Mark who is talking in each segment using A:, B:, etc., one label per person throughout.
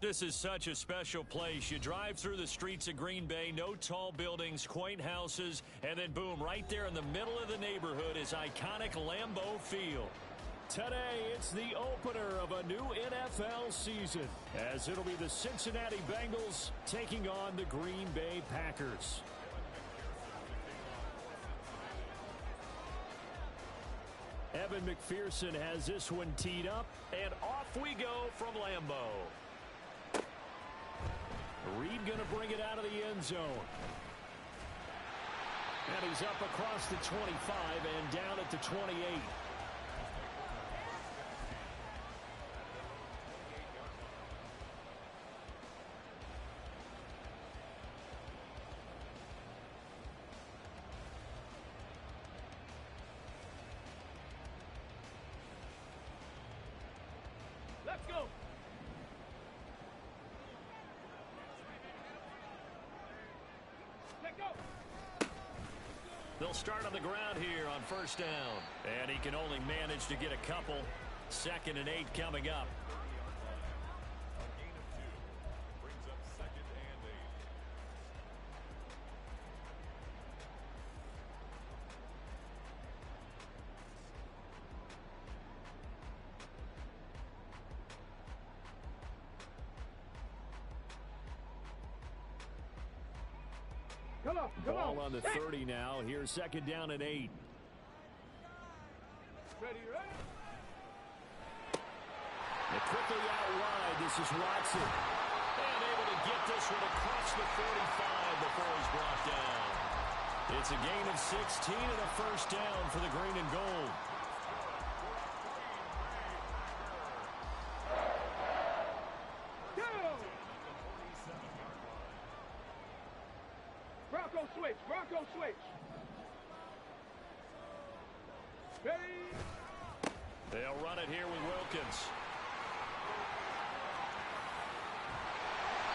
A: This is such a special place. You drive through the streets of Green Bay, no tall buildings, quaint houses, and then boom, right there in the middle of the neighborhood is iconic Lambeau Field. Today, it's the opener of a new NFL season, as it'll be the Cincinnati Bengals taking on the Green Bay Packers. Evan McPherson has this one teed up, and off we go from Lambeau. Reed going to bring it out of the end zone. And he's up across the 25 and down at the 28.
B: Let's go. Let go.
A: They'll start on the ground here on first down. And he can only manage to get a couple. 2nd and 8 coming up.
C: A gain of 2 brings up 2nd and 8.
B: Come on, come
A: Ball
B: on.
A: on the 30 now. Here's 2nd down and 8.
B: Ready, ready.
A: And quickly out wide, this is Watson. And able to get this one across the 45 before he's brought down. It's a gain of 16 and a first down for the green and gold.
B: Go! Bronco switch, Bronco switch. Ready?
A: They'll run it here with Wilkins.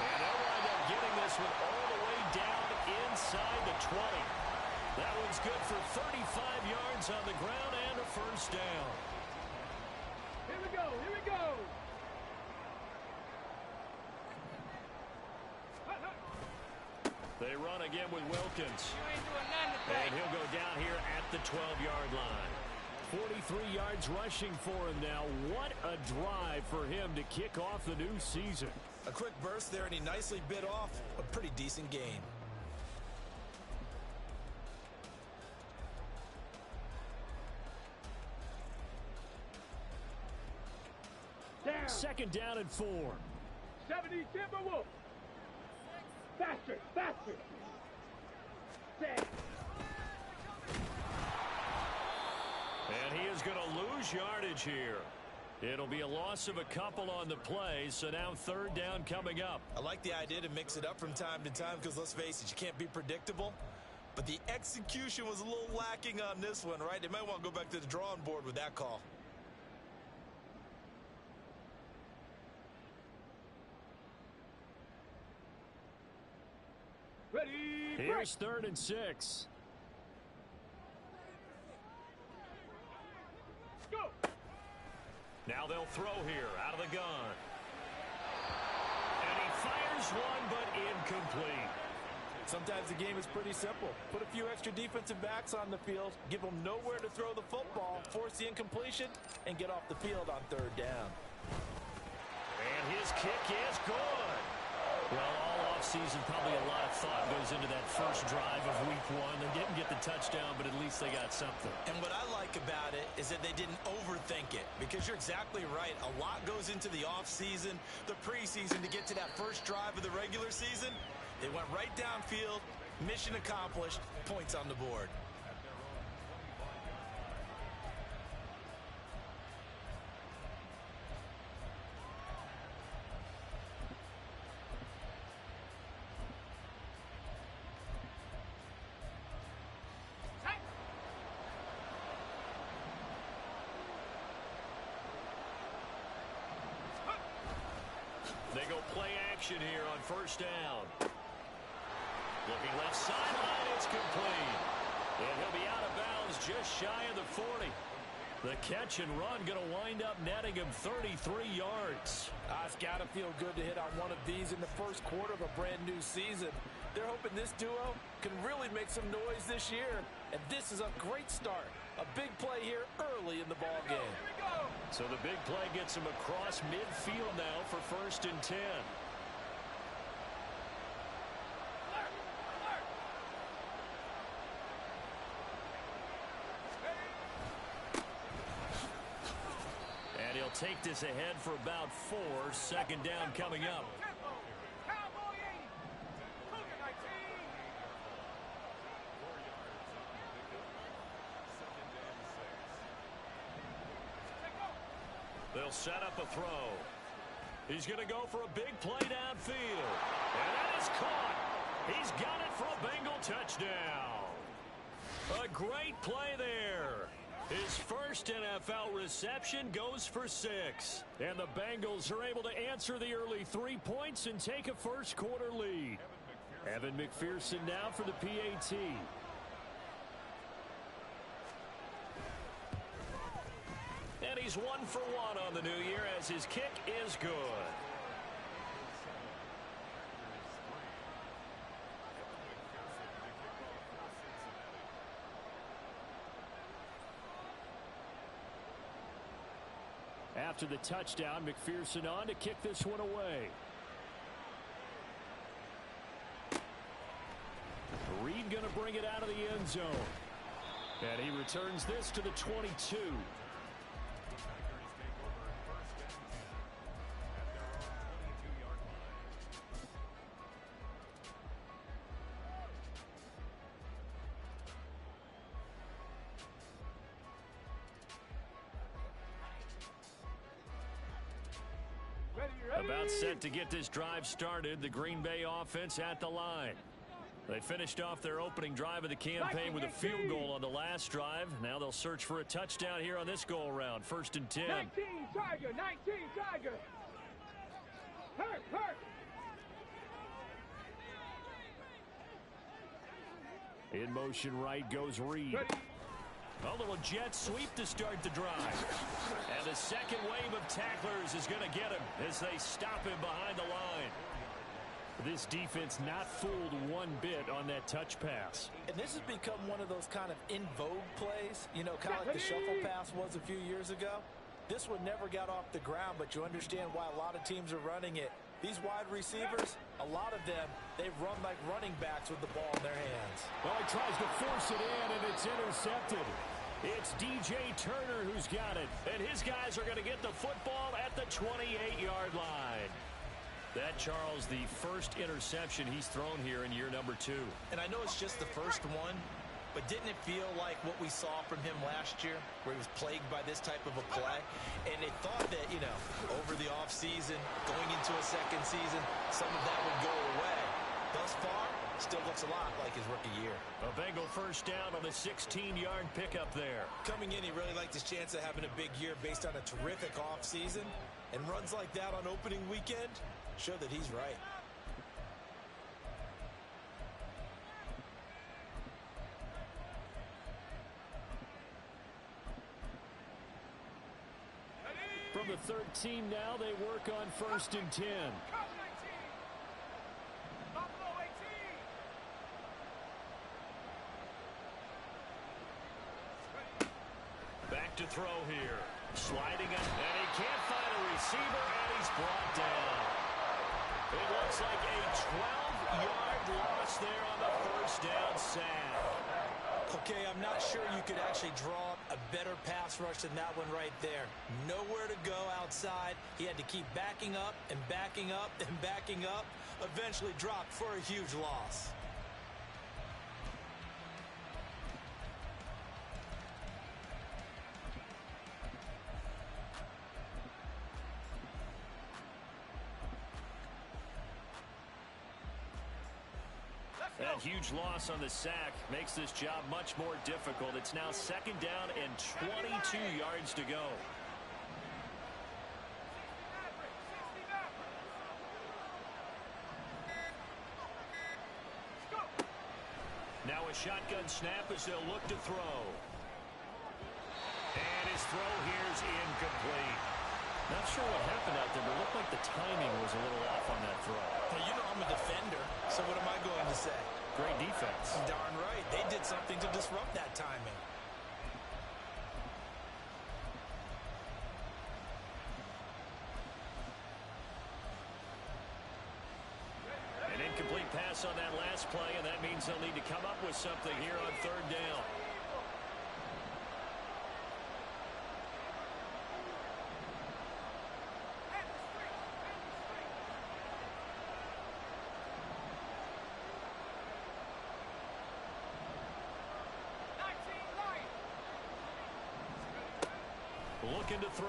A: And they'll wind up getting this one all the way down inside the 20. That one's good for 35 yards on the ground and a first down.
B: Here we go, here we go.
A: They run again with Wilkins.
D: You ain't doing nothing today.
A: And he'll go down here at the 12-yard line. 43 yards rushing for him now. What a drive for him to kick off the new season.
E: A quick burst there, and he nicely bit off a pretty decent gain.
B: Down.
A: 2nd down and 4.
B: 70 Timberwolf. Faster, faster. Set.
A: And he is going to lose yardage here. It'll be a loss of a couple on the play, so now 3rd down coming up.
E: I like the idea to mix it up from time to time because, let's face it, you can't be predictable. But the execution was a little lacking on this one, right? They might want to go back to the drawing board with that call.
B: Ready,
A: Here's 3rd and 6.
B: go.
A: Now they'll throw here out of the gun. And he fires one, but incomplete.
F: Sometimes the game is pretty simple. Put a few extra defensive backs on the field, give them nowhere to throw the football, force the incompletion, and get off the field on 3rd down.
A: And his kick is good. Well, all offseason, probably a lot of thought goes into that first drive of week 1. They didn't get the touchdown, but at least they got something.
E: And what I like about it is that they didn't overthink it, because you're exactly right. A lot goes into the offseason, the preseason to get to that first drive of the regular season. They went right downfield, mission accomplished, points on the board.
A: They go play action here on first down. Looking left sideline, it's complete. And he'll be out of bounds just shy of the 40. The catch and run going to wind up netting him 33 yards.
F: It's got to feel good to hit on one of these in the first quarter of a brand new season. They're hoping this duo can really make some noise this year. And this is a great start. A big play here early in the ball game.
A: So the big play gets him across midfield now for 1st and 10. And he'll take this ahead for about 4. 2nd down coming up. They'll set up a throw. He's going to go for a big play downfield. And that is caught. He's got it for a Bengal touchdown. A great play there. His first NFL reception goes for 6. And the Bengals are able to answer the early 3 points and take a first quarter lead. Evan McPherson now for the PAT. And he's 1 for 1 on the new year as his kick is good. After the touchdown, McPherson on to kick this one away. Reed going to bring it out of the end zone. And he returns this to the 22. About set to get this drive started. The Green Bay offense at the line. They finished off their opening drive of the campaign with a field goal on the last drive. Now they'll search for a touchdown here on this go-around. 1st and 10.
B: 19 Tiger, 19 Tiger. Hurt.
A: In motion right goes Reed.
B: Ready.
A: A little jet sweep to start the drive. And the second wave of tacklers is going to get him as they stop him behind the line. This defense not fooled one bit on that touch pass.
F: And this has become one of those kind of in vogue plays, you know, kind of like the shuffle pass was a few years ago. This one never got off the ground, but you understand why a lot of teams are running it. These wide receivers, a lot of them, they run like running backs with the ball in their hands.
A: Well, he tries to force it in, and it's intercepted. It's DJ Turner who's got it, and his guys are going to get the football at the 28-yard line. That, Charles, the first interception he's thrown here in year number 2.
E: And I know it's just the first one, but didn't it feel like what we saw from him last year, where he was plagued by this type of a play? And they thought that, you know, over the offseason, going into a second season, some of that would go away. Thus far, still looks a lot like his rookie year.
A: A Bengal first down on the 16-yard pickup there.
E: Coming in, he really liked his chance of having a big year based on a terrific offseason. And runs like that on opening weekend show that he's right.
A: From the 13 now, they work on 1st and 10. Back to throw here. Sliding up, and he can't find a receiver, and he's brought down. It looks like a 12-yard loss there on the first down sack.
E: Okay, I'm not sure you could actually draw a better pass rush than that one right there. Nowhere to go outside. He had to keep backing up and backing up and backing up. Eventually dropped for a huge loss.
A: That huge loss on the sack makes this job much more difficult. It's now 2nd down and 22 yards to go. Now a shotgun snap as they'll look to throw. And his throw here's incomplete. Not sure what happened out there, but it looked like the timing was a little off on that throw.
E: Well, you know I'm a defender, so what am I going to say?
A: Great defense.
E: Darn right. They did something to disrupt that timing.
A: An incomplete pass on that last play, and that means they'll need to come up with something here on third down. Looking to throw.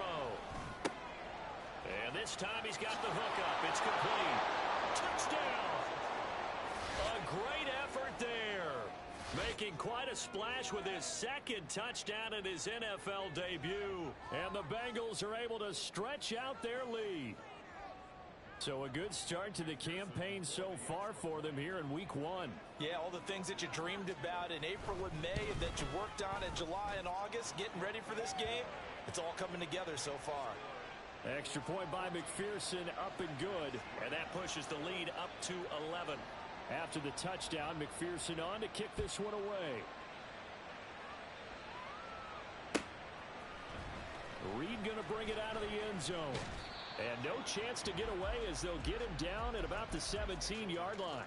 A: And this time he's got the hook up. It's complete. Touchdown. A great effort there. Making quite a splash with his second touchdown in his NFL debut. And the Bengals are able to stretch out their lead. So a good start to the campaign so far for them here in week 1.
F: Yeah, all the things that you dreamed about in April and May and that you worked on in July and August, getting ready for this game, it's all coming together so far.
A: Extra point by McPherson, up and good. And that pushes the lead up to 11. After the touchdown, McPherson on to kick this one away. Reed going to bring it out of the end zone. And no chance to get away as they'll get him down at about the 17-yard line.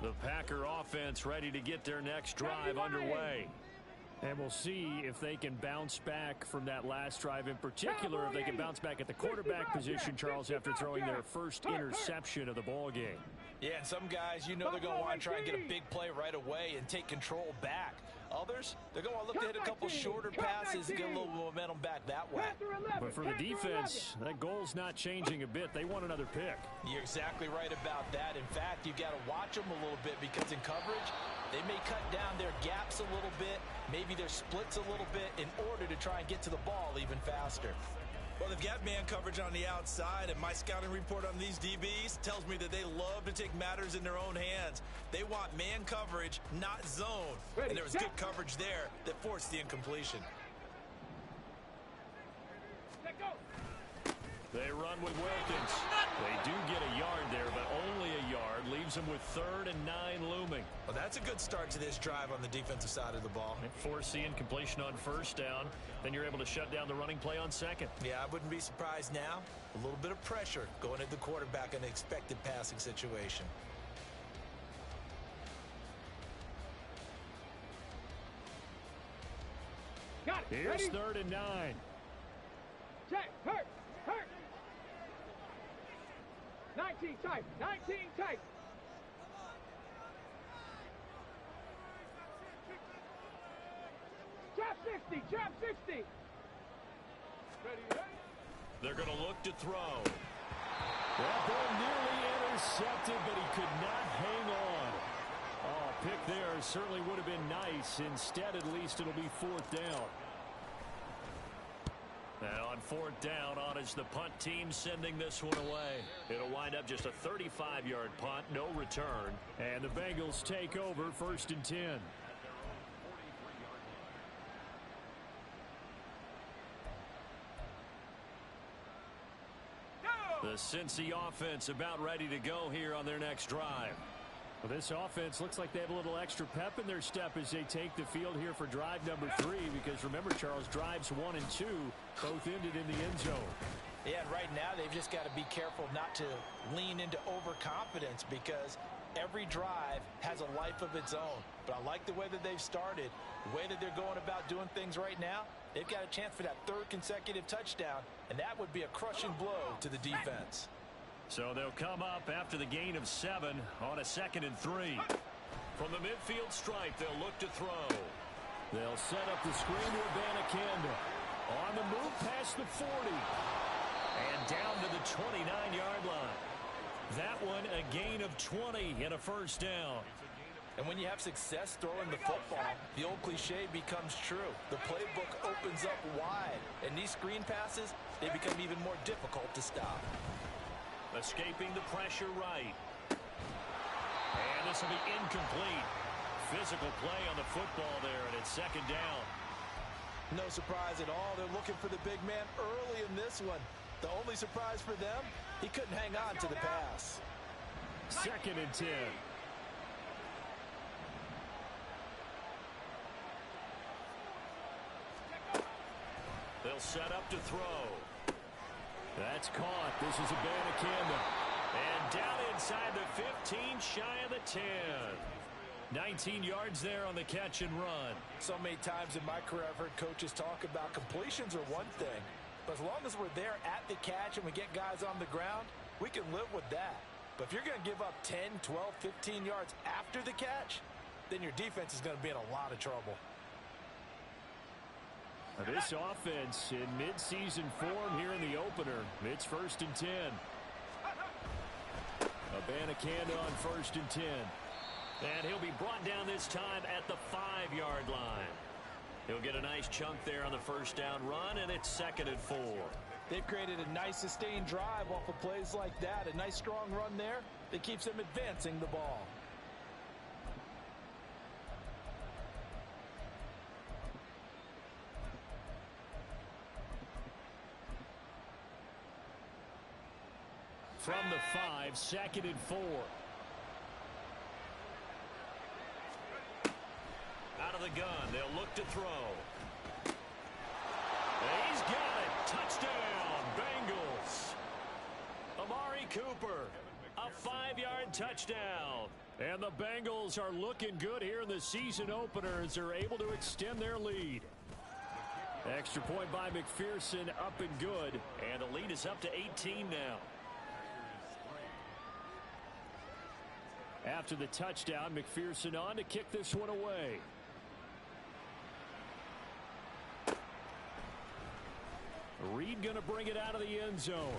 A: The Packer offense ready to get their next drive underway. And we'll see if they can bounce back from that last drive, in particular if they can bounce back at the quarterback position, Charles, after throwing their first interception of the ball game.
F: Yeah, and some guys, you know they're going to want to try and get a big play right away and take control back. Others, they're going to look to hit a couple shorter passes and get a little momentum back that way.
A: But for the defense, that goal's not changing a bit. They want another pick.
F: You're exactly right about that. In fact, you've got to watch them a little bit because in coverage, they may cut down their gaps a little bit, maybe their splits a little bit in order to try and get to the ball even faster.
E: Well, they've got man coverage on the outside, and my scouting report on these DBs tells me that they love to take matters in their own hands. They want man coverage, not zone. And there was good coverage there that forced the incompletion.
A: They run with Wilkins. They do get a yard there, but only a yard. Leaves them with 3rd and 9 looming.
E: Well, that's a good start to this drive on the defensive side of the ball.
A: Force the incompletion on 1st down. Then you're able to shut down the running play on 2nd.
E: Yeah, I wouldn't be surprised now. A little bit of pressure going at the quarterback in an expected passing situation.
B: Got it.
A: Here's
B: Ready?
A: 3rd and 9.
B: Check. Hurt. 19 tight. 19 tight. Trap 60. Trap 60. Ready?
A: They're going to look to throw. That ball nearly intercepted, but he could not hang on. Oh, pick there certainly would have been nice. Instead, at least, it'll be 4th down. And on 4th down, on is the punt team sending this one away. It'll wind up just a 35-yard punt, no return. And the Bengals take over 1st and 10. The Cincy offense about ready to go here on their next drive. Well, this offense looks like they have a little extra pep in their step as they take the field here for drive number 3. Because remember, Charles, drives 1 and 2 both ended in the end zone.
F: Yeah, and right now they've just got to be careful not to lean into overconfidence because every drive has a life of its own. But I like the way that they've started, the way that they're going about doing things right now. They've got a chance for that 3rd consecutive touchdown, and that would be a crushing blow to the defense.
A: So they'll come up after the gain of 7 on a 2nd and 3. From the midfield stripe, they'll look to throw. They'll set up the screen to Abanikanda. On the move past the 40. And down to the 29-yard line. That one a gain of 20 and a 1st down.
F: And when you have success throwing the football, the old cliche becomes true. The playbook opens up wide. And these screen passes, they become even more difficult to stop.
A: Escaping the pressure right. And this will be incomplete. Physical play on the football there, and it's second down.
F: No surprise at all. They're looking for the big man early in this one. The only surprise for them, he couldn't hang on to the pass.
A: 2nd and 10. They'll set up to throw. That's caught. This is Abanikanda. And down inside the 15, shy of the 10. 19 yards there on the catch and run.
F: So many times in my career, I've heard coaches talk about completions are one thing. But as long as we're there at the catch and we get guys on the ground, we can live with that. But if you're going to give up 10, 12, 15 yards after the catch, then your defense is going to be in a lot of trouble.
A: This offense in midseason form here in the opener. It's 1st and 10. Abanikanda on 1st and 10. And he'll be brought down this time at the 5-yard line. He'll get a nice chunk there on the first down run, and it's 2nd and 4.
F: They've created a nice sustained drive off of plays like that. A nice strong run there that keeps them advancing the ball.
A: From the 5, 2nd and 4. Out of the gun, they'll look to throw. He's got it. Touchdown, Bengals. Amari Cooper, a 5-yard touchdown. And the Bengals are looking good here in the season opener as they're able to extend their lead. Extra point by McPherson, up and good. And the lead is up to 18 now. After the touchdown, McPherson on to kick this one away. Reed going to bring it out of the end zone.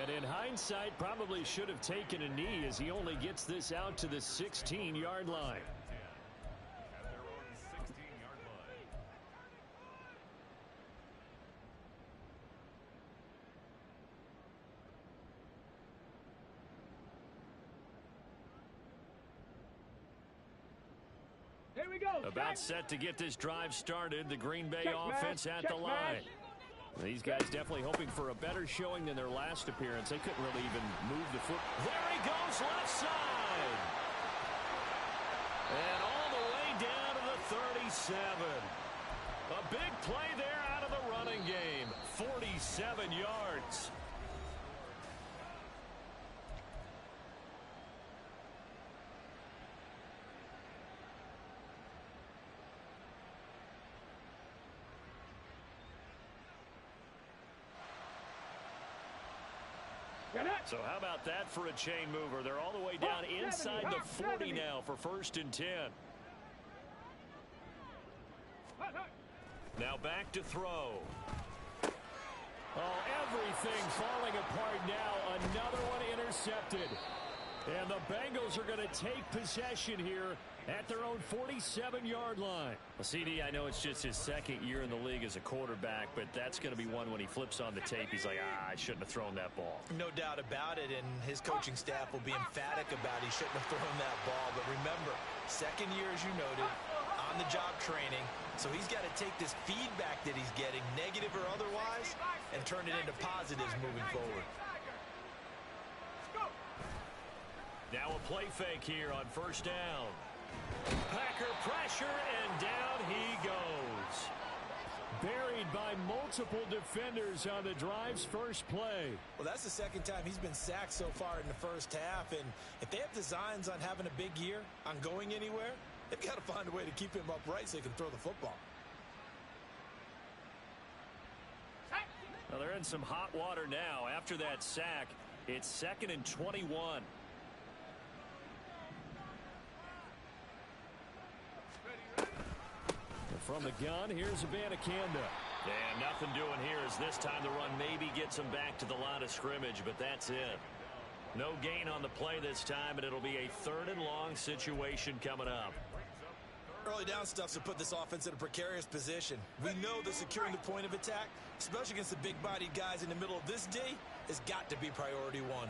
A: And in hindsight, probably should have taken a knee as he only gets this out to the 16-yard line.
C: At their own 16-yard line.
B: Here we go.
A: About set to get this drive started. The Green Bay
B: Check
A: offense
B: match.
A: at
B: Check
A: the line.
B: match.
A: These guys definitely hoping for a better showing than their last appearance. They couldn't really even move the foot. There he goes, left side. And all the way down to the 37. A big play there out of the running game. 47 yards. So how about that for a chain mover? They're all the way down inside the 40 now for 1st and 10. Now back to throw. Oh, everything falling apart now. Another one intercepted. And the Bengals are going to take possession here at their own 47-yard line. Well, CD, I know it's just his 2nd year in the league as a quarterback, but that's going to be one when he flips on the tape. He's like, I shouldn't have thrown that ball.
F: No doubt about it, and his coaching staff will be emphatic about he shouldn't have thrown that ball. But remember, 2nd year, as you noted, on-the-job training. So he's got to take this feedback that he's getting, negative or otherwise, and turn it into positives moving forward.
A: Now a play fake here on 1st down. Packer pressure, and down he goes. Buried by multiple defenders on the drive's first play.
F: Well, that's the 2nd time he's been sacked so far in the first half. And if they have designs on having a big year, on going anywhere, they've got to find a way to keep him upright so he can throw the football.
A: Well, they're in some hot water now. After that sack, it's 2nd and 21. From the gun, here's Abanikanda. And nothing doing here as this time the run maybe gets him back to the line of scrimmage, but that's it. No gain on the play this time, and it'll be a 3rd and long situation coming up.
E: Early down stuff to put this offense in a precarious position. We know that securing the point of attack, especially against the big-bodied guys in the middle of this D, has got to be priority one.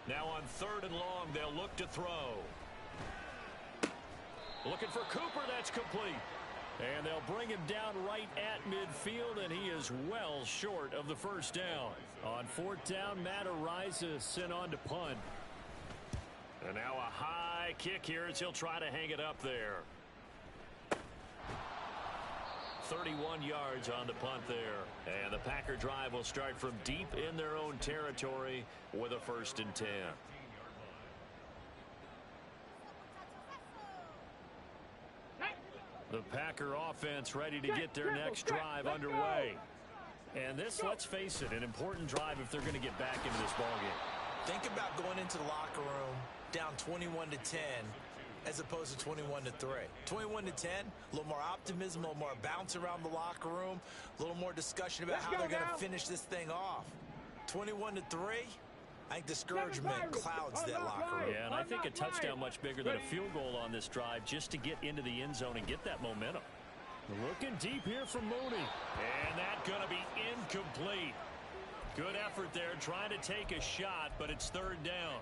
A: Now on 3rd and long, they'll look to throw. Looking for Cooper, that's complete. And they'll bring him down right at midfield, and he is well short of the first down. On 4th down, Matt Ariza sent on to punt. And now a high kick here as he'll try to hang it up there. 31 yards on the punt there. And the Packer drive will start from deep in their own territory with a 1st and 10. The Packer offense ready to get their next drive underway. And this, let's face it, an important drive if they're going to get back into this ballgame.
E: Think about going into the locker room down 21-10 as opposed to 21-3. 21-10, a little more optimism, a little more bounce around the locker room, a little more discussion about how they're going to finish this thing off. 21-3, I think discouragement clouds that locker room.
A: Yeah, and I think a touchdown much bigger than a field goal on this drive just to get into the end zone and get that momentum. Looking deep here from Mooney. And that's going to be incomplete. Good effort there trying to take a shot, but it's 3rd down.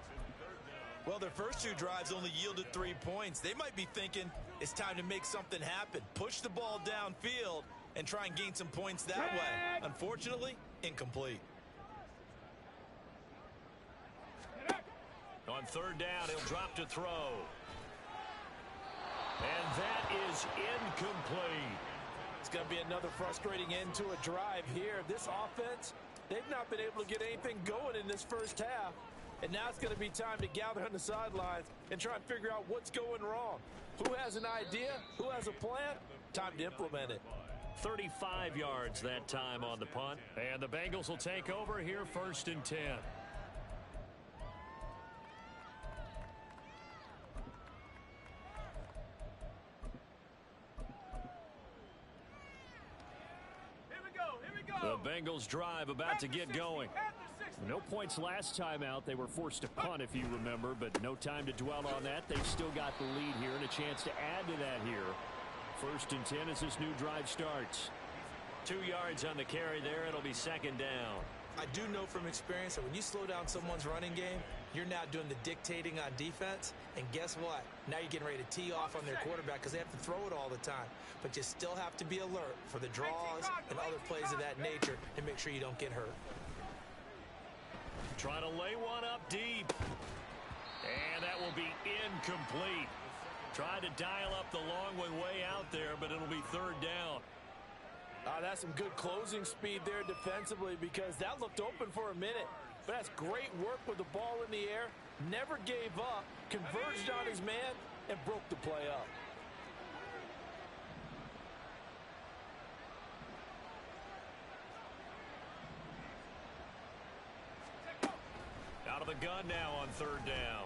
E: Well, their first 2 drives only yielded 3 points. They might be thinking it's time to make something happen. Push the ball downfield and try and gain some points that way. Unfortunately, incomplete.
A: On 3rd down, he'll drop to throw. And that is incomplete.
F: It's going to be another frustrating end to a drive here. This offense, they've not been able to get anything going in this first half. And now it's going to be time to gather on the sidelines and try and figure out what's going wrong. Who has an idea? Who has a plan? Time to implement it.
A: 35 yards that time on the punt. And the Bengals will take over here 1st and 10. The Bengals drive about to get going. No points last time out. They were forced to punt, if you remember, but no time to dwell on that. They've still got the lead here and a chance to add to that here. 1st and 10 as this new drive starts. 2 yards on the carry there. It'll be 2nd down.
E: I do know from experience that when you slow down someone's running game, you're now doing the dictating on defense. And guess what? Now you're getting ready to tee off on their quarterback because they have to throw it all the time. But you still have to be alert for the draws and other plays of that nature to make sure you don't get hurt.
A: Trying to lay one up deep. And that will be incomplete. Tried to dial up the long way out there, but it'll be 3rd down.
F: That's some good closing speed there defensively because that looked open for a minute. But that's great work with the ball in the air. Never gave up, converged on his man, and broke the play up.
A: Out of the gun now on 3rd down.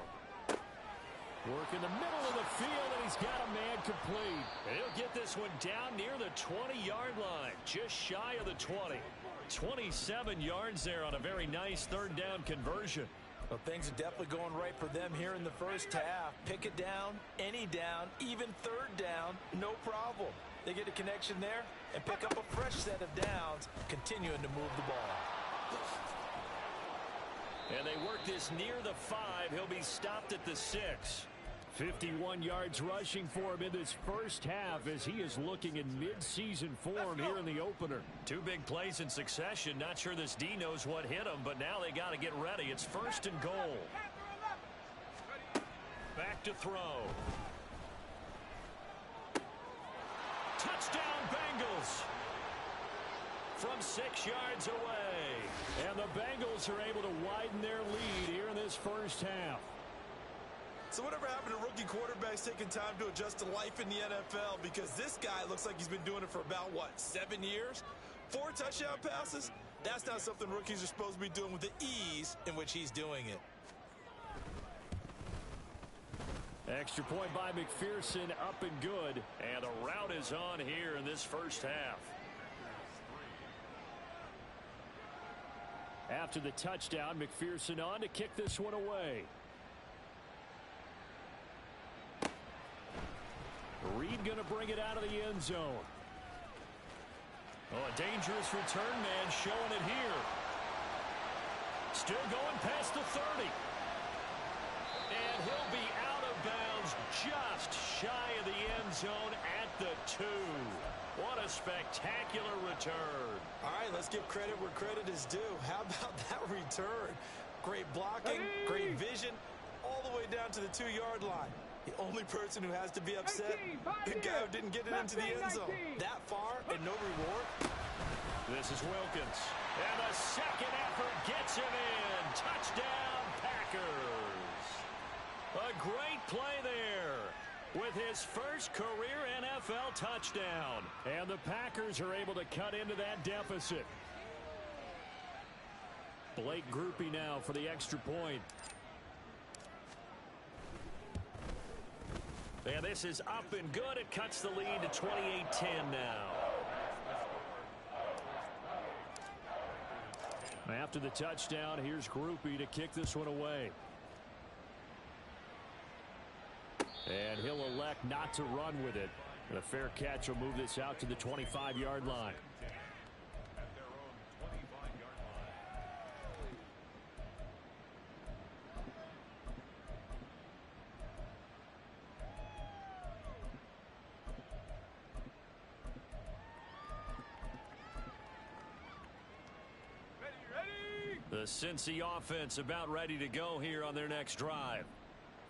A: Work in the middle of the field, and he's got a man complete. And he'll get this one down near the 20-yard line, just shy of the 20. 27 yards there on a very nice 3rd down conversion.
F: Well, things are definitely going right for them here in the first half. Pick it down, any down, even 3rd down, no problem. They get a connection there and pick up a fresh set of downs, continuing to move the ball.
A: And they work this near the 5. He'll be stopped at the 6. 51 yards rushing for him in this first half as he is looking in mid-season form here in the opener. 2 big plays in succession. Not sure this D knows what hit him, but now they got to get ready. It's 1st and goal. Back to throw. Touchdown Bengals. From 6 yards away. And the Bengals are able to widen their lead here in this first half.
E: So whatever happened to rookie quarterbacks taking time to adjust to life in the NFL? Because this guy looks like he's been doing it for about, 7 years? 4 touchdown passes? That's not something rookies are supposed to be doing with the ease in which he's doing it.
A: Extra point by McPherson, up and good. And the rout is on here in this first half. After the touchdown, McPherson on to kick this one away. Reed going to bring it out of the end zone. Oh, a dangerous return man showing it here. Still going past the 30. And he'll be out of bounds just shy of the end zone at the 2. What a spectacular return.
E: All right, let's give credit where credit is due. How about that return? Great blocking, great vision, all the way down to the 2-yard line. The only person who has to be upset, the guy who didn't get it into the end zone. That far and no reward.
A: This is Wilkins. And the second effort gets him in. Touchdown, Packers. A great play there with his first career NFL touchdown. And the Packers are able to cut into that deficit. Blake Groupie now for the extra point. And this is up and good. It cuts the lead to 28-10 now. After the touchdown, here's Groupie to kick this one away. And he'll elect not to run with it. And a fair catch will move this out to the 25-yard line. The Cincy offense about ready to go here on their next drive.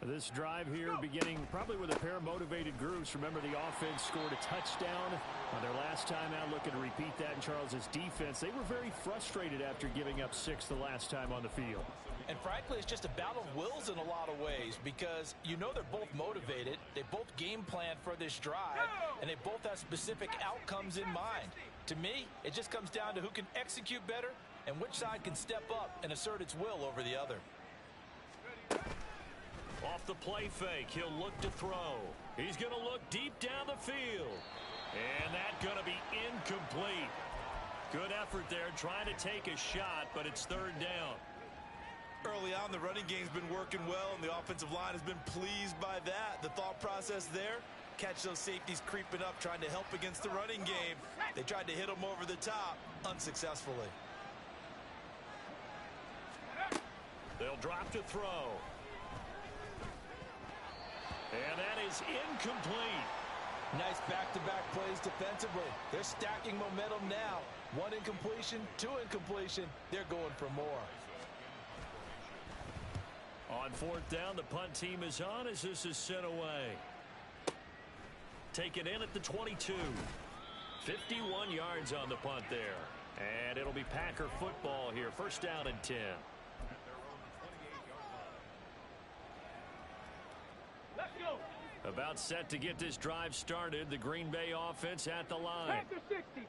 A: This drive here beginning probably with a pair of motivated groups. Remember, the offense scored a touchdown on their last time out. Looking to repeat that in Charles's defense. They were very frustrated after giving up 6 the last time on the field.
F: And frankly, it's just a battle of wills in a lot of ways, because you know they're both motivated. They both game plan for this drive, and they both have specific outcomes in mind. To me, it just comes down to who can execute better and which side can step up and assert its will over the other.
A: Off the play fake, he'll look to throw. He's going to look deep down the field. And that's going to be incomplete. Good effort there, trying to take a shot, but it's third down.
E: Early on, the running game's been working well, and the offensive line has been pleased by that. The thought process there, catch those safeties creeping up, trying to help against the running game. They tried to hit them over the top, unsuccessfully.
A: They'll drop to throw. And that is incomplete.
F: Nice back-to-back plays defensively. They're stacking momentum now. 1 incompletion, 2 incompletion. They're going for more.
A: On 4th down, the punt team is on as this is sent away. Taken in at the 22. 51 yards on the punt there. And it'll be Packer football here. First down and 10.
B: Let's go.
A: About set to get this drive started. The Green Bay offense at the line.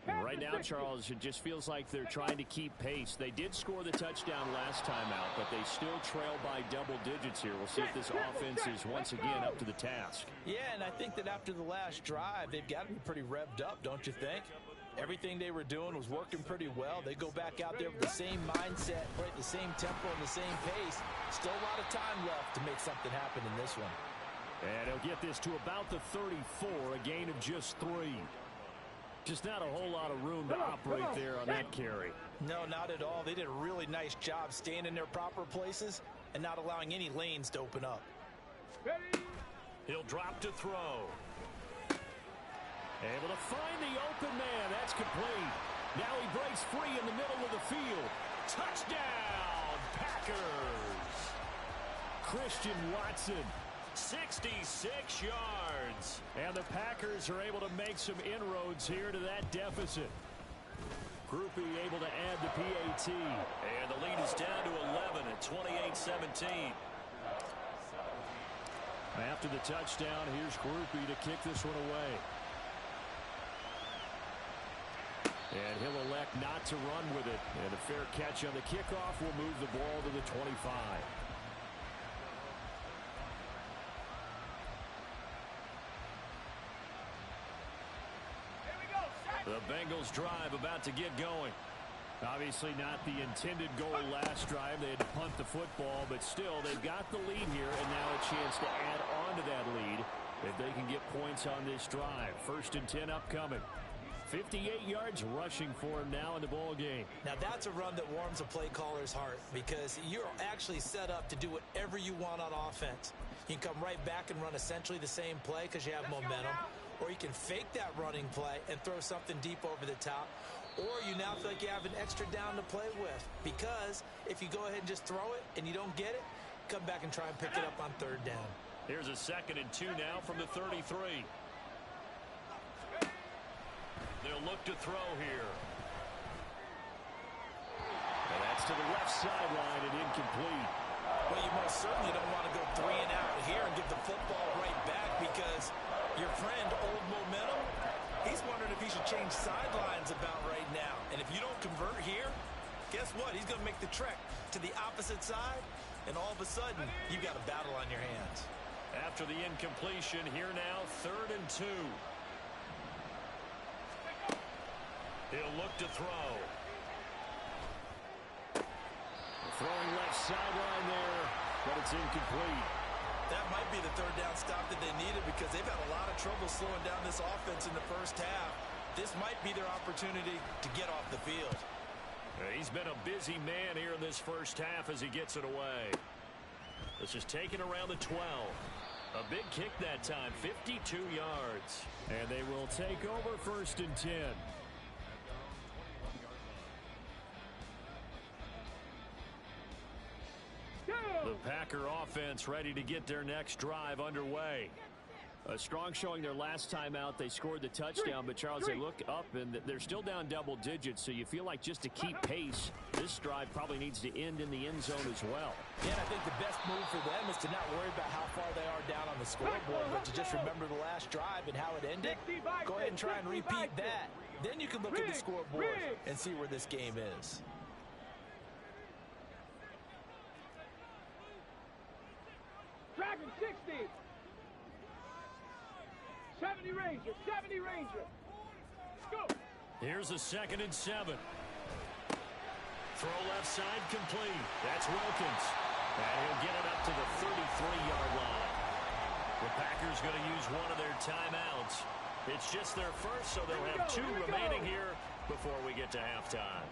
A: Right now, Charles, it just feels like they're trying to keep pace. They did score the touchdown last time out, but they still trail by double digits here. We'll see if this offense is once again up to the task.
F: Yeah, and I think that after the last drive, they've got to be pretty revved up, don't you think? Everything they were doing was working pretty well. They go back out there with the same mindset, right, the same tempo and the same pace. Still a lot of time left to make something happen in this one.
A: And he'll get this to about the 34, a gain of just 3. Just not a whole lot of room to operate there on that carry.
F: No, not at all. They did a really nice job staying in their proper places and not allowing any lanes to open up.
A: He'll drop to throw. Able to find the open man. That's complete. Now he breaks free in the middle of the field. Touchdown, Packers. Christian Watson. 66 yards. And the Packers are able to make some inroads here to that deficit. Groupie able to add the PAT. And the lead is down to 11 at 28-17. After the touchdown, here's Groupie to kick this one away. And he'll elect not to run with it. And a fair catch on the kickoff will move the ball to the 25. The Bengals drive about to get going. Obviously not the intended goal last drive. They had to punt the football, but still they've got the lead here, and now a chance to add on to that lead if they can get points on this drive. 1st and 10 upcoming. 58 yards rushing for him now in the ball game.
F: Now that's a run that warms a play caller's heart because you're actually set up to do whatever you want on offense. You can come right back and run essentially the same play because you have momentum, or you can fake that running play and throw something deep over the top, or you now feel like you have an extra down to play with because if you go ahead and just throw it and you don't get it, come back and try and pick it up on 3rd down.
A: Here's a 2nd and 2 now from the 33. They'll look to throw here. And that's to the left sideline and incomplete.
F: Well, you most certainly don't want to go 3 and out here and give the football right back because your friend, Old Momentum, he's wondering if he should change sidelines about right now. And if you don't convert here, guess what? He's going to make the trek to the opposite side, and all of a sudden, you've got a battle on your hands.
A: After the incompletion, here now, 3rd and 2. He'll look to throw. Throwing left sideline there, but it's incomplete.
F: That might be the 3rd down stop that they needed because they've had a lot of trouble slowing down this offense in the first half. This might be their opportunity to get off the field.
A: He's been a busy man here in this first half as he gets it away. This is taken around the 12. A big kick that time, 52 yards. And they will take over 1st and 10. The Packer offense ready to get their next drive underway. A strong showing their last time out. They scored the touchdown, but Charles, they look up and they're still down double digits, so you feel like just to keep pace, this drive probably needs to end in the end zone as well.
F: Yeah, and I think the best move for them is to not worry about how far they are down on the scoreboard, but to just remember the last drive and how it ended. Go ahead and try and repeat that. Then you can look at the scoreboard and see where this game is.
B: Dragon 60. 70 Ranger. 70 Ranger. Let's go.
A: Here's a 2nd and 7. Throw left side complete. That's Wilkins. And he'll get it up to the 33-yard line. The Packers going to use one of their timeouts. It's just their first, so they'll have 2 remaining here before we get to halftime.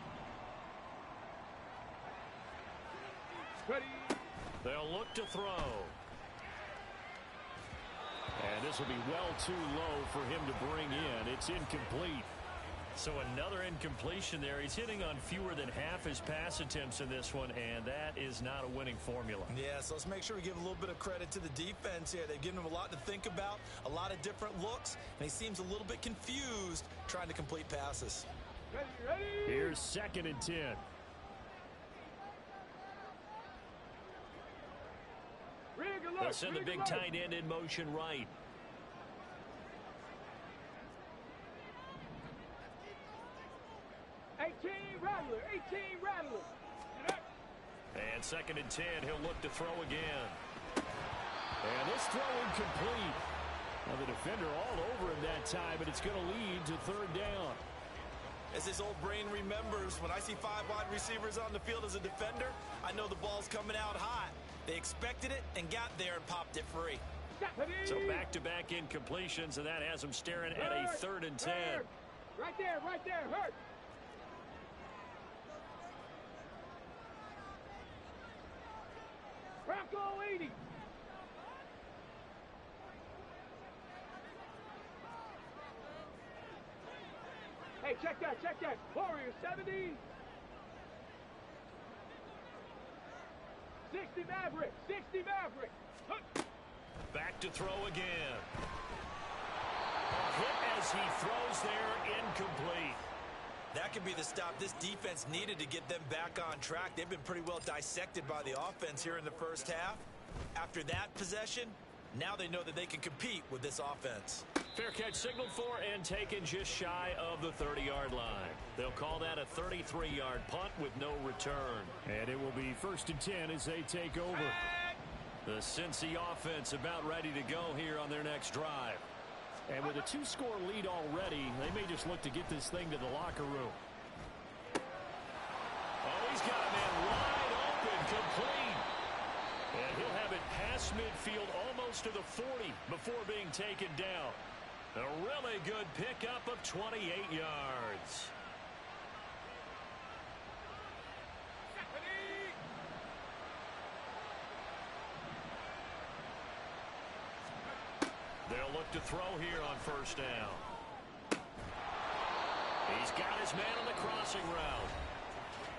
B: Ready.
A: They'll look to throw. And this will be well too low for him to bring in. It's incomplete. So another incompletion there. He's hitting on fewer than half his pass attempts in this one, and that is not a winning formula.
F: Yeah, so let's make sure we give a little bit of credit to the defense here. They've given him a lot to think about, a lot of different looks, and he seems a little bit confused trying to complete passes.
B: Ready.
A: Here's 2nd and 10. They'll send the big tight end in motion right.
B: Rattler. 18 Rattler.
A: And 2nd and 10. He'll look to throw again. And this throw incomplete. Now the defender all over him that time, but it's going to lead to 3rd down.
F: As his old brain remembers, when I see 5 wide receivers on the field as a defender, I know the ball's coming out hot. They expected it and got there and popped it free.
A: So back-to-back incompletions, and that has them staring at a 3rd and 10.
B: Right there, hurt. Bronco 80. Hey, check that. Warrior 70. 60 Maverick.
A: Back to throw again. Hit as he throws there, incomplete.
F: That could be the stop this defense needed to get them back on track. They've been pretty well dissected by the offense here in the first half. After that possession, now they know that they can compete with this offense.
A: Fair catch signaled for and taken just shy of the 30-yard line. They'll call that a 33-yard punt with no return. And it will be 1st and 10 as they take over. The Cincy offense about ready to go here on their next drive. And with a 2-score lead already, they may just look to get this thing to the locker room. Oh, he's got a man wide open, complete. And he'll have it past midfield almost to the 40 before being taken down. A really good pickup of 28 yards. They'll look to throw here on first down. He's got his man on the crossing route.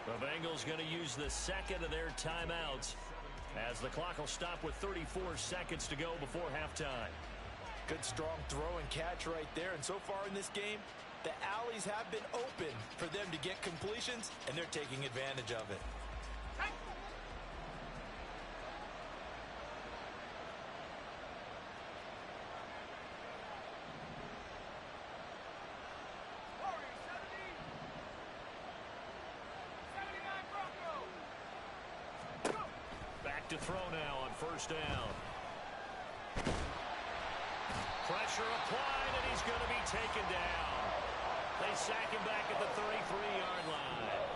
A: The Bengals going to use the second of their timeouts as the clock will stop with 34 seconds to go before halftime.
F: Good strong throw and catch right there. And so far in this game, the alleys have been open for them to get completions, and they're taking advantage of it.
A: Back to throw now on first down. Pressure applied, and he's going to be taken down. They sack him back at the 33-yard line.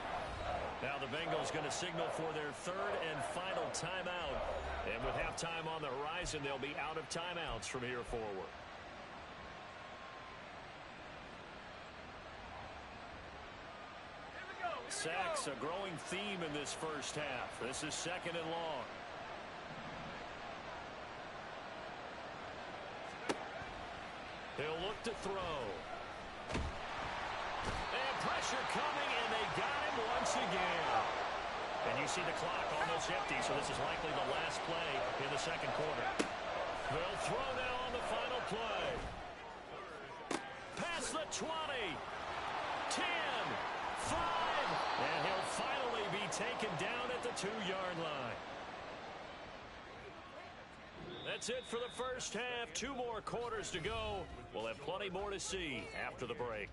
A: Now the Bengals going to signal for their third and final timeout. And with halftime on the horizon, they'll be out of timeouts from here forward. Sacks, a growing theme in this first half. This is second and long. He'll look to throw. And pressure coming, and they got him once again. And you see the clock almost empty, so this is likely the last play in the second quarter. They'll throw now on the final play. Past the 20. 10. 5. And he'll finally be taken down at the 2-yard line. That's it for the first half. 2 more quarters to go. We'll have plenty more to see after the break.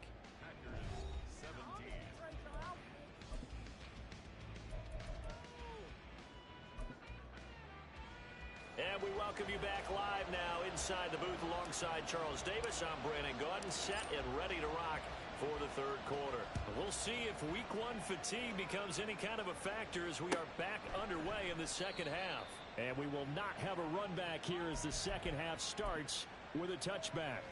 A: And we welcome you back live now inside the booth alongside Charles Davis. I'm Brandon Gaudin, set and ready to rock for the third quarter. We'll see if week 1 fatigue becomes any kind of a factor as we are back underway in the second half. And we will not have a run back here as the second half starts with a touchback.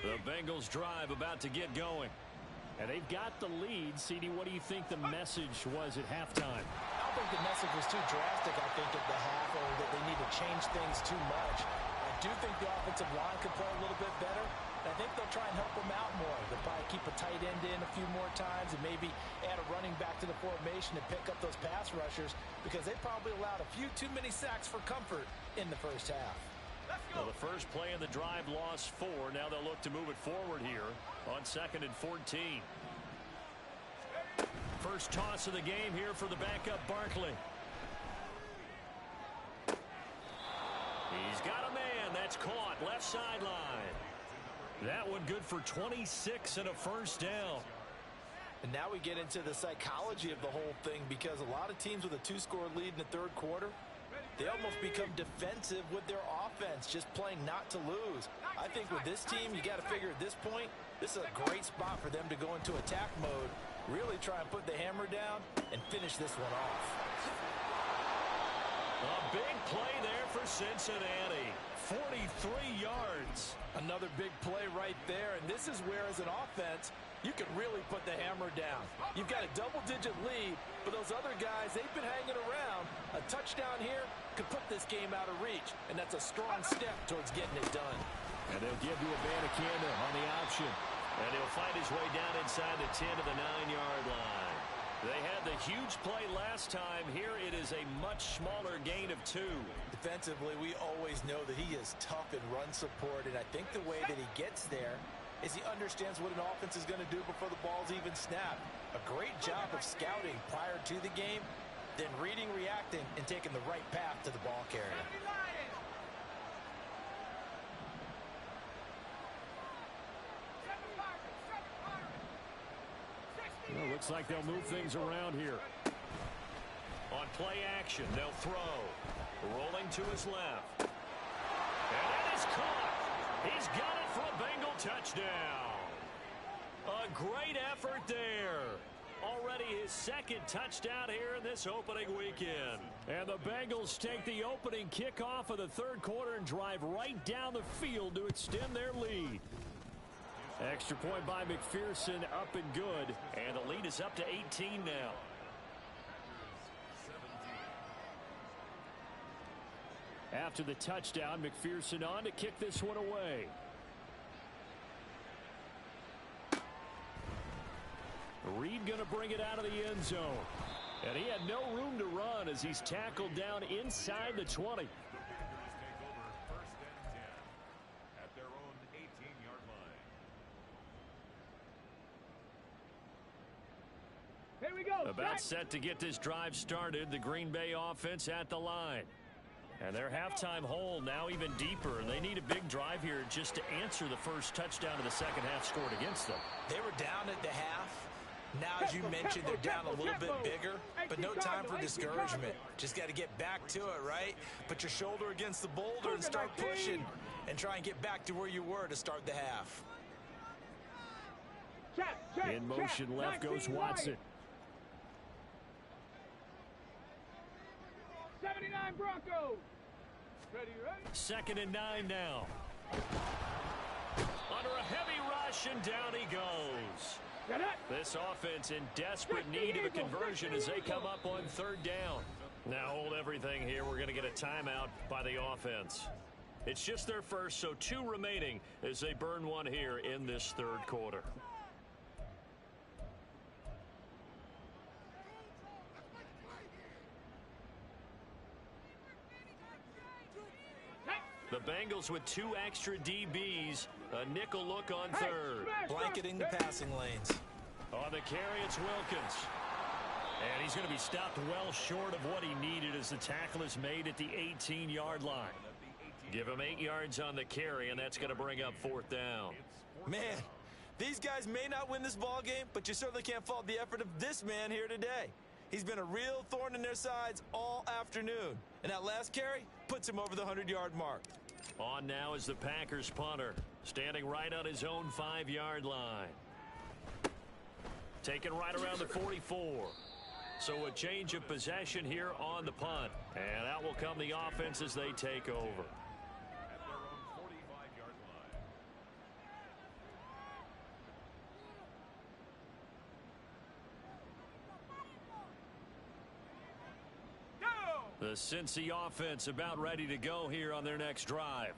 A: The Bengals drive about to get going. And they've got the lead. CD, what do you think the message was at halftime?
F: I don't think the message was too drastic, I think, at the half, or that they need to change things too much. I do think the offensive line could play a little bit better. I think they'll try and help them out more. They'll probably keep a tight end in a few more times and maybe add a running back to the formation and pick up those pass rushers, because they probably allowed a few too many sacks for comfort in the first half.
A: Well, the first play of the drive lost 4. Now they'll look to move it forward here on 2nd and 14. First toss of the game here for the backup Barkley. He's got a man. That's caught left sideline. That one good for 26 and a first down.
F: And now we get into the psychology of the whole thing, because a lot of teams with a 2-score lead in the third quarter, they almost become defensive with their offense, just playing not to lose. I think with this team, you got to figure at this point, this is a great spot for them to go into attack mode, really try and put the hammer down and finish this one off.
A: A big play there for Cincinnati. 43 yards.
F: Another big play right there, and this is where, as an offense, you can really put the hammer down. You've got a double-digit lead, but those other guys, they've been hanging around. A touchdown here could put this game out of reach, and that's a strong step towards getting it done.
A: And they'll give you a Bandicanda on the option. And he'll find his way down inside the 10 to the 9-yard line. They had the huge play last time. Here it is a much smaller gain of 2.
F: Defensively, we always know that he is tough in run support, and I think the way that he gets there is he understands what an offense is going to do before the ball's even snapped. A great job of scouting prior to the game, then reading, reacting, and taking the right path to the ball carrier.
A: Looks like they'll move things around here. On play action, they'll throw. Rolling to his left. And it is caught. He's got it for a Bengal touchdown. A great effort there. Already his second touchdown here in this opening weekend. And the Bengals take the opening kickoff of the third quarter and drive right down the field to extend their lead. Extra point by McPherson, up and good. And the lead is up to 18 now. After the touchdown, McPherson on to kick this one away. Reed going to bring it out of the end zone. And he had no room to run as he's tackled down inside the 20.
C: At their own 18-yard line.
B: Here we go.
A: About set to get this drive started. The Green Bay offense at the line. And their halftime hole now even deeper. And they need a big drive here just to answer the first touchdown of the second half scored against them.
E: They were down at the half. Now, as you mentioned, they're down a little bit bigger, but no time for discouragement. Just got to get back to it, right? Put your shoulder against the boulder and start pushing and try and get back to where you were to start the half.
A: In motion left goes Watson.
B: 79 Broncos. Ready?
A: 2nd and 9 now. Under a heavy rush, and down he goes. This offense in desperate need of a conversion as they come up on 3rd down. Now hold everything here. We're going to get a timeout by the offense. It's just their first, so 2 remaining as they burn one here in this 3rd quarter. The Bengals with 2 extra DBs. A nickel look on 3rd.
E: Blanketing the passing lanes.
A: On the carry, it's Wilkins. And he's going to be stopped well short of what he needed as the tackle is made at the 18-yard line. Give him 8 yards on the carry, and that's going to bring up 4th down.
E: Man, these guys may not win this ball game, but you certainly can't fault the effort of this man here today. He's been a real thorn in their sides all afternoon. And that last carry puts him over the 100-yard mark.
A: On now is the Packers punter, standing right on his own 5-yard line. Taken right around the 44. So a change of possession here on the punt. And out will come the offense as they take over.
C: At their own 45-yard line.
A: The Cincy offense about ready to go here on their next drive.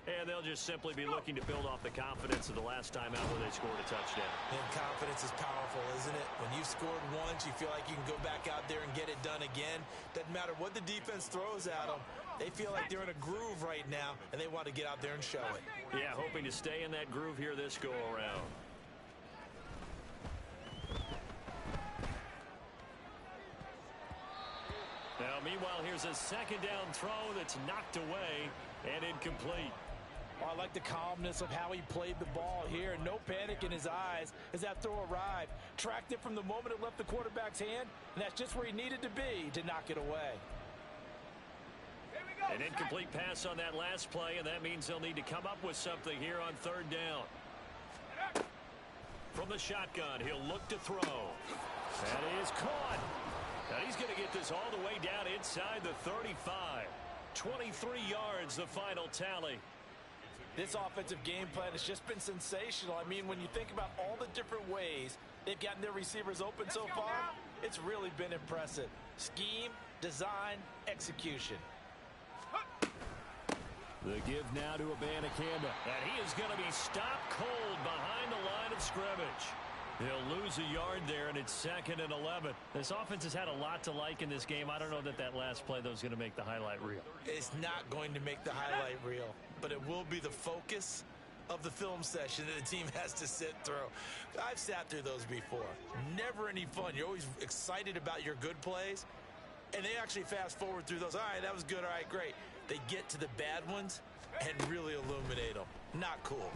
A: And they'll just simply be looking to build off the confidence of the last time out where they scored a touchdown.
E: And confidence is powerful, isn't it? When you've scored once, you feel like you can go back out there and get it done again. Doesn't matter what the defense throws at them. They feel like they're in a groove right now, and they want to get out there and show it.
A: Yeah, hoping to stay in that groove here this go-around. Now, meanwhile, here's a 2nd down throw that's knocked away and incomplete.
F: Oh, I like the calmness of how he played the ball here. No panic in his eyes as that throw arrived. Tracked it from the moment it left the quarterback's hand, and that's just where he needed to be to knock it away.
A: An incomplete pass on that last play, and that means they'll need to come up with something here on 3rd down. From the shotgun, he'll look to throw. That is caught. Now he's going to get this all the way down inside the 35. 23 yards, the final tally.
F: This offensive game plan has just been sensational. I mean, when you think about all the different ways they've gotten their receivers open so far, it's really been impressive. Scheme, design, execution.
A: The give now to Abanikanda. And he is going to be stopped cold behind the line of scrimmage. He'll lose a yard there, and it's 2nd and 11. This offense has had a lot to like in this game. I don't know that last play, though, is going to make the highlight reel.
E: It's not going to make the highlight reel, but it will be the focus of the film session that the team has to sit through. I've sat through those before. Never any fun. You're always excited about your good plays, and they actually fast forward through those. All right, that was good. All right, great. They get to the bad ones and really illuminate them. Not cool.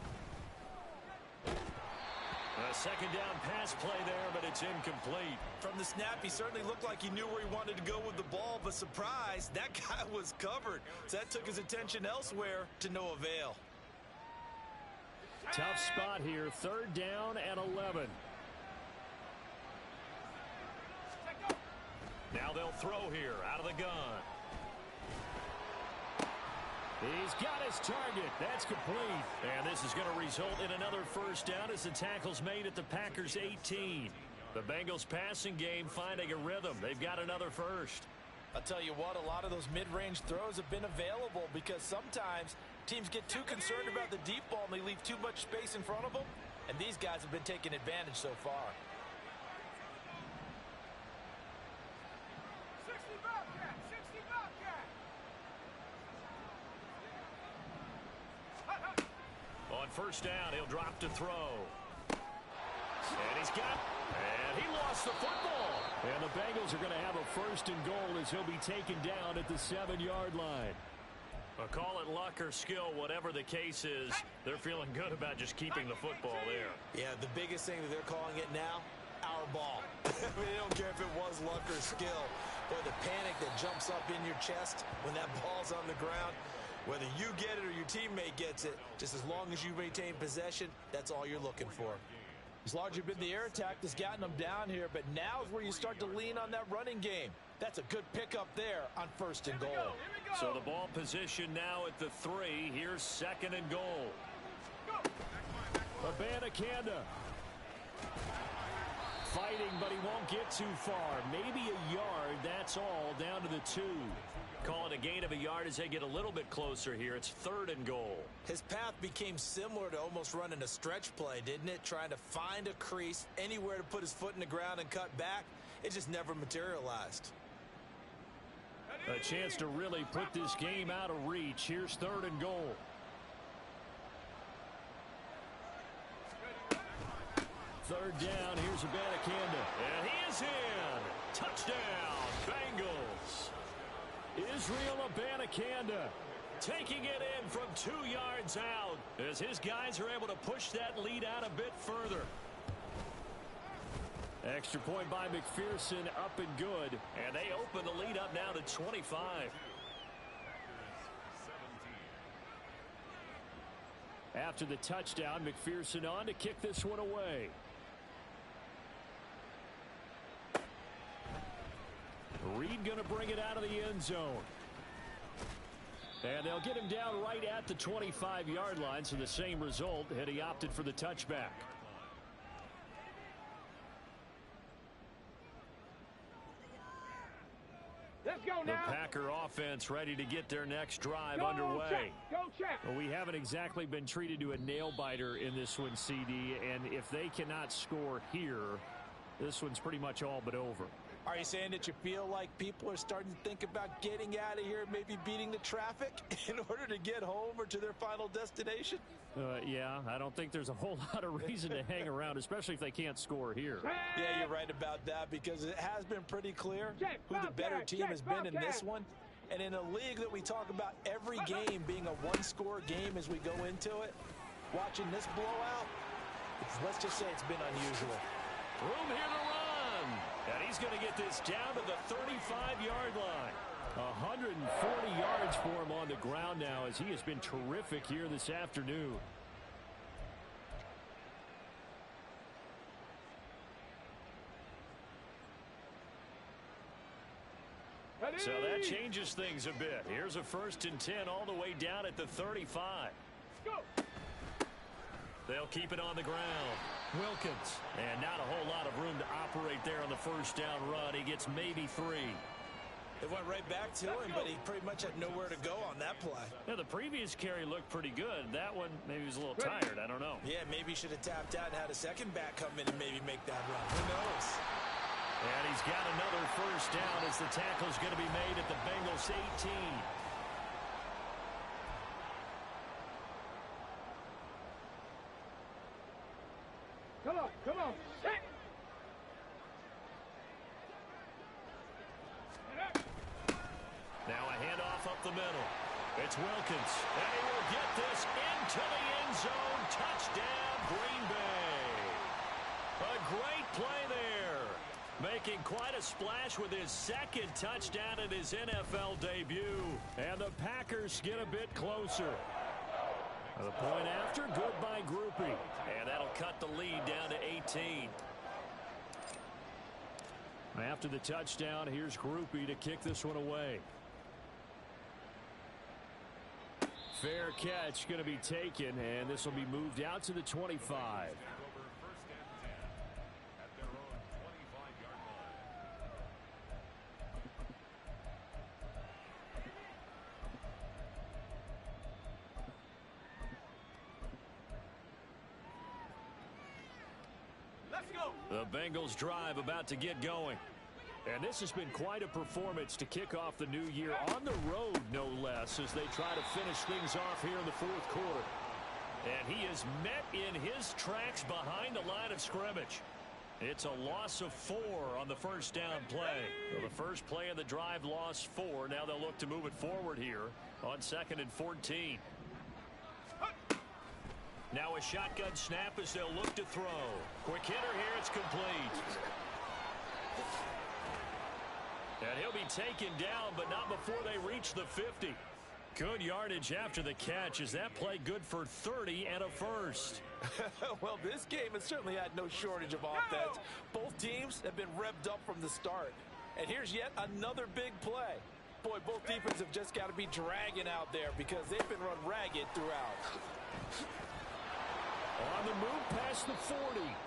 A: A second down pass play there, but it's incomplete.
E: From the snap, he certainly looked like he knew where he wanted to go with the ball, but surprise, that guy was covered. So that took his attention elsewhere to no avail.
A: Tough spot here, third down and 11. Now they'll throw here out of the gun. He's got his target. That's complete. And this is going to result in another first down as the tackle's made at the Packers' 18. The Bengals passing game finding a rhythm. They've got another first.
F: I'll tell you what, a lot of those mid-range throws have been available because sometimes teams get too concerned about the deep ball and they leave too much space in front of them. And these guys have been taking advantage so far.
B: 60 Bobcat, 60 Bobcat.
A: On first down, he'll drop to throw. And he's got, and he lost the football. And the Bengals are going to have a first and goal as he'll be taken down at the 7-yard line. Call it luck or skill, whatever the case is, they're feeling good about just keeping the football there.
E: Yeah, the biggest thing that they're calling it now, our ball. I mean, they don't care if it was luck or skill. Or the panic that jumps up in your chest when that ball's on the ground. Whether you get it or your teammate gets it, just as long as you maintain possession, that's all you're looking for.
F: It's largely been the air attack that's gotten them down here, but now is where you start to lean on that running game. That's a good pickup there on first and goal.
A: So the ball position now at the 3. Here's second and goal. Abanikanda fighting, but he won't get too far. Maybe a yard, that's all, down to the 2. Call it a gain of a yard as they get a little bit closer here. It's third and goal.
E: His path became similar to almost running a stretch play, didn't it? Trying to find a crease, anywhere to put his foot in the ground and cut back. It just never materialized.
A: A chance to really put this game out of reach. Here's third and goal. Third down. Here's Abanikanda. And he is in. Touchdown, Bengals. Israel Abanikanda taking it in from 2 yards out as his guys are able to push that lead out a bit further. Extra point by McPherson, up and good. And they open the lead up now to 25. After the touchdown, McPherson on to kick this one away. Reed going to bring it out of the end zone. And they'll get him down right at the 25-yard line, so the same result had he opted for the touchback.
B: Let's go now.
A: The Packer offense ready to get their next drive underway.
B: Go check.
A: Well, we haven't exactly been treated to a nail-biter in this one, CD, and if they cannot score here, this one's pretty much all but over.
F: Are you saying that you feel like people are starting to think about getting out of here, maybe beating the traffic in order to get home or to their final destination?
A: Yeah, I don't think there's a whole lot of reason to hang around, especially if they can't score here.
F: Yeah, you're right about that because it has been pretty clear who the better team has been in this one. And in a league that we talk about every game being a one-score game as we go into it, watching this blowout, let's just say it's been unusual.
A: Room here to run. And he's going to get this down to the 35-yard line. 140 yards for him on the ground now as he has been terrific here this afternoon. So that changes things a bit. Here's a 1st and 10 all the way down at the 35.
B: Go.
A: They'll keep it on the ground. Wilkins. And not a whole lot of room to operate there on the first down run. He gets maybe 3.
E: It went right back to him, but he pretty much had nowhere to go on that play.
A: Yeah, the previous carry looked pretty good. That one, maybe he was a little tired. I don't know.
E: Yeah, maybe he should have tapped out and had a second back come in and maybe make that run. Who knows?
A: And he's got another first down as the tackle's going to be made at the Bengals 18.
B: Come on, come on. Hit.
A: Now a handoff up the middle. It's Wilkins. And he will get this into the end zone. Touchdown, Green Bay. great play there. Making quite a splash with his second touchdown in his NFL debut. And the Packers get a bit closer. The point after, good by Groupie. And that'll cut the lead down to 18. After the touchdown, here's Groupie to kick this one away. Fair catch going to be taken, and this will be moved out to the 25. The Bengals drive about to get going. And this has been quite a performance to kick off the new year on the road, no less, as they try to finish things off here in the fourth quarter. And he is met in his tracks behind the line of scrimmage. It's a loss of 4 on the first down play. Well, the first play of the drive lost 4. Now they'll look to move it forward here on 2nd and 14. Now a shotgun snap as they'll look to throw. Quick hitter here, it's complete. And he'll be taken down, but not before they reach the 50. Good yardage after the catch. Is that play good for 30 and a first?
F: Well, this game has certainly had no shortage of offense. Both teams have been revved up from the start. And here's yet another big play. Boy, both defenses have just got to be dragging out there because they've been run ragged throughout.
A: On the move past the 40.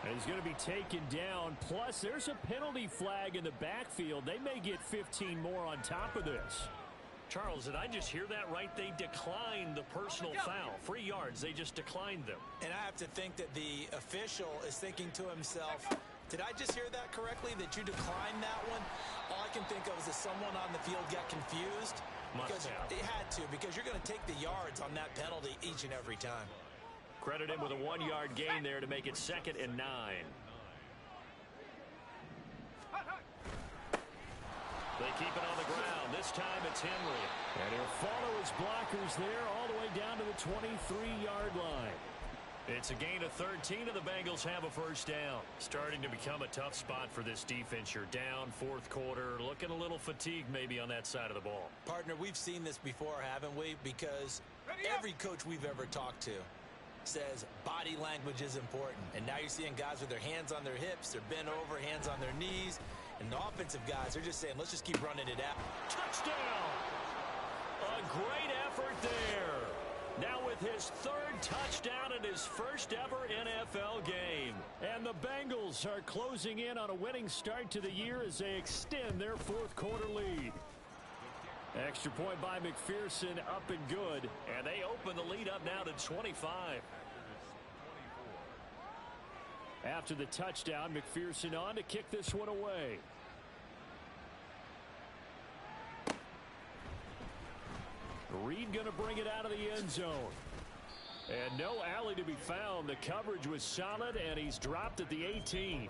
A: And he's going to be taken down. Plus, there's a penalty flag in the backfield. They may get 15 more on top of this. Charles, did I just hear that right? They declined the personal foul. 3 yards. They just declined them.
E: And I have to think that the official is thinking to himself, did I just hear that correctly, that you declined that one? All I can think of is that someone on the field got confused.
A: Must have.
E: They had to, because you're going to take the yards on that penalty each and every time.
A: Credit him with a 1-yard gain there to make it 2nd and 9. They keep it on the ground. This time it's Henry. And he'll follow his blockers there all the way down to the 23-yard line. It's a gain of 13, and the Bengals have a first down. Starting to become a tough spot for this defense. You're down fourth quarter, looking a little fatigued maybe on that side of the ball.
E: Partner, we've seen this before, haven't we? Because every coach we've ever talked to says body language is important. And now you're seeing guys with their hands on their hips, they're bent over, hands on their knees. And the offensive guys are just saying, let's just keep running it out.
A: Touchdown! A great effort there. Now with his 3rd touchdown in his first ever NFL game. And the Bengals are closing in on a winning start to the year as they extend their fourth quarter lead. Extra point by McPherson, up and good. And they open the lead up now to 25. After the touchdown, McPherson on to kick this one away. Reed going to bring it out of the end zone. And no alley to be found. The coverage was solid, and he's dropped at the 18.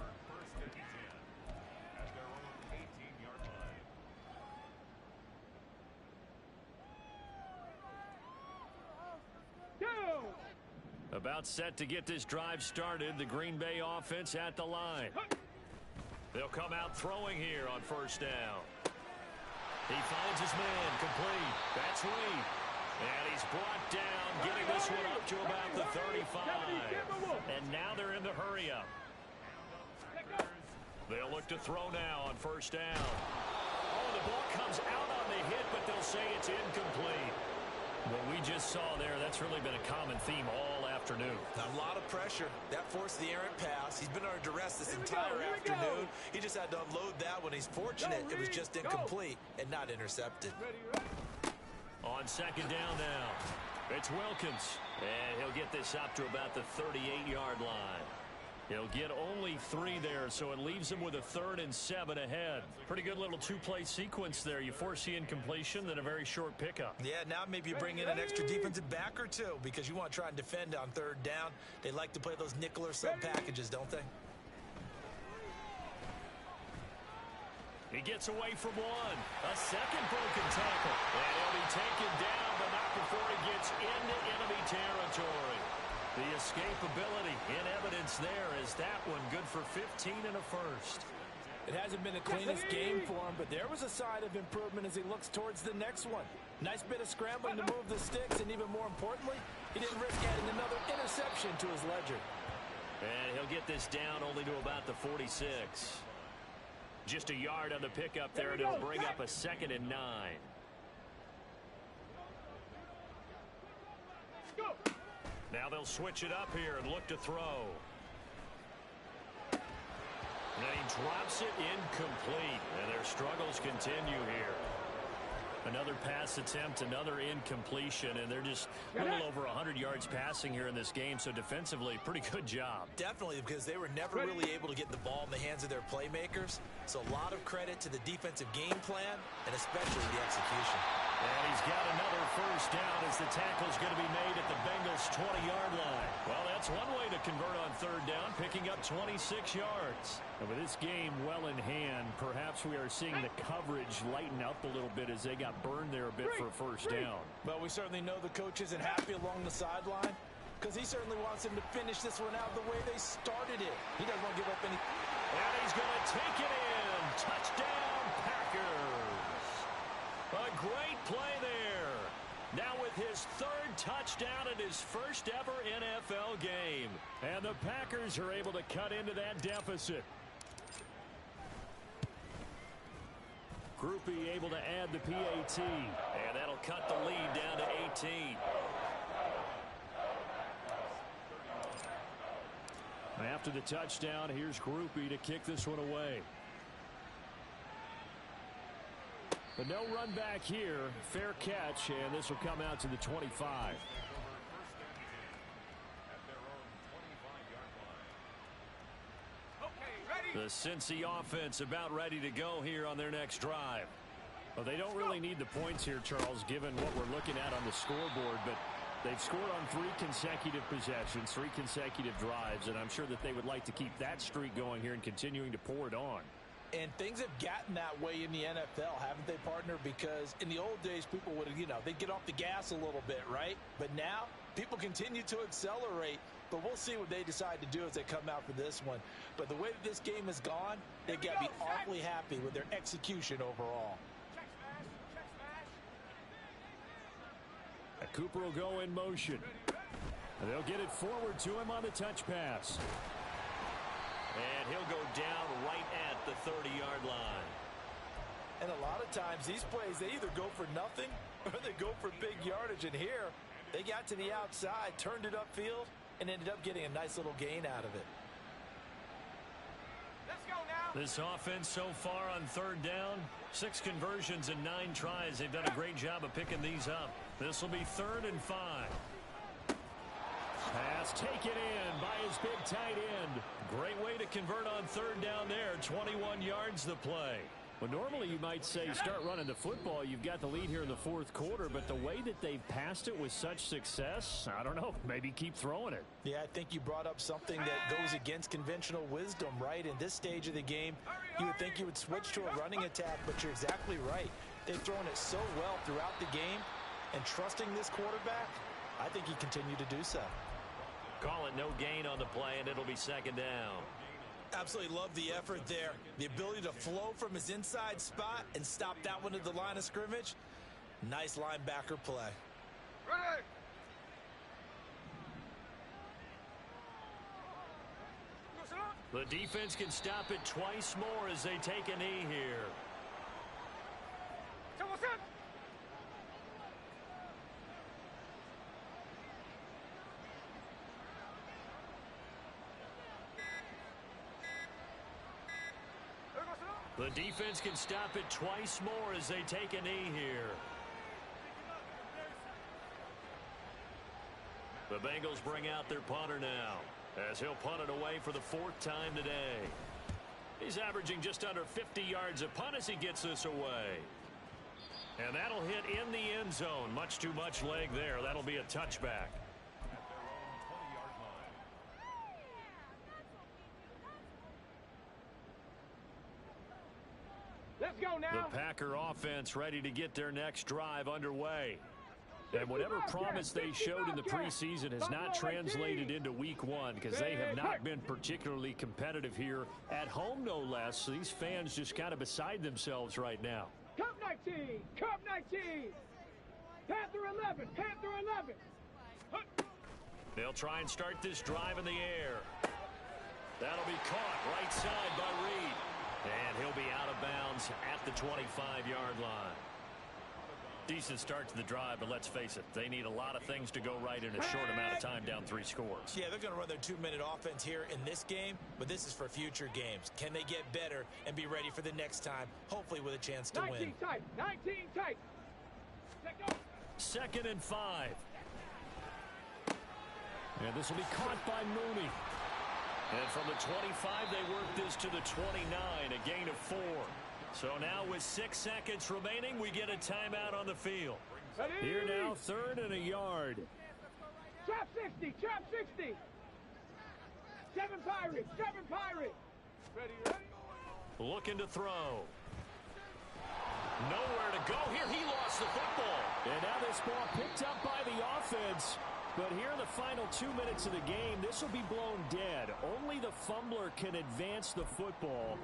A: About set to get this drive started. The Green Bay offense at the line. They'll come out throwing here on first down. He finds his man complete. That's Reed. And he's brought down, getting this one up to about the 35. And now they're in the hurry up. They'll look to throw now on first down. Oh, the ball comes out on the hit, but they'll say it's incomplete. What we just saw there, that's really been a common theme all afternoon.
E: A lot of pressure. That forced the errant pass. He's been under duress this entire afternoon. He just had to unload that one. He's fortunate it was just incomplete and not intercepted.
A: On second down now, it's Wilkins. And he'll get this up to about the 38-yard line. He'll get only 3 there, so it leaves him with a 3rd and 7 ahead. Pretty good little 2-play sequence there. You force the incompletion, then a very short pickup.
E: Yeah, now maybe you bring in an extra defensive back or 2 because you want to try and defend on 3rd down. They like to play those nickel or sub packages, don't they?
A: He gets away from one. A second broken tackle. And he'll be taken down, but not before he gets into enemy territory. The escapability in evidence there as has that one good for 15 and a first.
F: It hasn't been the cleanest game for him, but there was a sign of improvement as he looks towards the next one. Nice bit of scrambling to move the sticks, and even more importantly, he didn't risk adding another interception to his ledger.
A: And he'll get this down only to about the 46. Just a yard on the pickup there, and it'll bring up a 2nd and 9. Now they'll switch it up here and look to throw. And he drops it incomplete, and their struggles continue here. Another pass attempt, another incompletion, and they're just a little over 100 yards passing here in this game, so defensively, pretty good job.
F: Definitely, because they were never really able to get the ball in the hands of their playmakers, so a lot of credit to the defensive game plan, and especially the execution.
A: And he's got another first down as the tackle's going to be made at the Bengals' 20-yard line. Well, that's one way to convert on 3rd down, picking up 26 yards. And with this game well in hand, perhaps we are seeing the coverage lighten up a little bit as they got burned there a bit for a first down.
F: Well, we certainly know the coach isn't happy along the sideline because he certainly wants them to finish this one out the way they started it. He doesn't want to give up any.
A: And he's going to take it in. Touchdown, Packers. A great play there. Now with his 3rd touchdown in his first ever NFL game. And the Packers are able to cut into that deficit. Groupie able to add the PAT. And that'll cut the lead down to 18. After the touchdown, here's Groupie to kick this one away. But no run back here. Fair catch, and this will come out to the 25. The Cincy offense about ready to go here on their next drive. Well, they don't really need the points here, Charles, given what we're looking at on the scoreboard, but they've scored on 3 consecutive possessions, 3 consecutive drives, and I'm sure that they would like to keep that streak going here and continuing to pour it on.
F: And things have gotten that way in the NFL, haven't they, partner? Because in the old days, people would, they'd get off the gas a little bit, right? But now, people continue to accelerate. But we'll see what they decide to do as they come out for this one. But the way that this game has gone, they've got to be awfully happy with their execution overall.
A: And Cooper will go in motion. And they'll get it forward to him on the touch pass. And he'll go down right at the 30-yard line.
F: And a lot of times, these plays, they either go for nothing or they go for big yardage. And here, they got to the outside, turned it upfield, and ended up getting a nice little gain out of it.
B: Let's go now.
A: This offense so far on 3rd down, 6 conversions and 9 tries. They've done a great job of picking these up. This will be 3rd and 5. Pass taken in by his big tight end. Great way to convert on 3rd down there. 21 yards the play. Well, normally you might say start running the football. You've got the lead here in the 4th quarter, but the way that they've passed it with such success, I don't know, maybe keep throwing it.
F: Yeah, I think you brought up something that goes against conventional wisdom, right? In this stage of the game, you would think you would switch to a running attack, but you're exactly right. They've thrown it so well throughout the game, and trusting this quarterback, I think he continued to do so.
A: Call it no gain on the play, and it'll be 2nd down.
F: Absolutely love the effort there. The ability to flow from his inside spot and stop that one at the line of scrimmage. Nice linebacker play.
B: Ready.
A: The defense can stop it twice more as they take a knee here. The defense can stop it twice more as they take a knee here. The Bengals bring out their punter now, as he'll punt it away for the 4th time today. He's averaging just under 50 yards a punt as he gets this away. And that'll hit in the end zone. Much too much leg there. That'll be a touchback.
B: Let's go now.
A: The Packer offense ready to get their next drive underway. And whatever promise they showed in the preseason has not translated into week one because they have not been particularly competitive here at home, no less. So these fans just kind of beside themselves right now.
B: Cup 19, Cup 19. Panther 11, Panther 11.
A: They'll try and start this drive in the air. That'll be caught right side by Reed. And he'll be out of bounds at the 25-yard line. Decent start to the drive, but let's face it, they need a lot of things to go right in a short amount of time, down 3 scores.
E: Yeah, they're going to run their 2-minute offense here in this game, but this is for future games. Can they get better and be ready for the next time, hopefully with a chance to
B: 19
E: win?
B: tight, 19 tight.
A: Second and 5. And this will be caught by Mooney. And from the 25, they work this to the 29, a gain of 4. So now with 6 seconds remaining, we get a timeout on the field. Here now, 3rd and a yard.
B: Trap 60, trap 60. 7 Pirates, 7 Pirates. Ready.
A: Looking to throw. Nowhere to go here. He lost the football.
D: And now this ball picked up by the offense. But here in the final 2 minutes of the game, this will be blown dead. Only the fumbler can advance the football.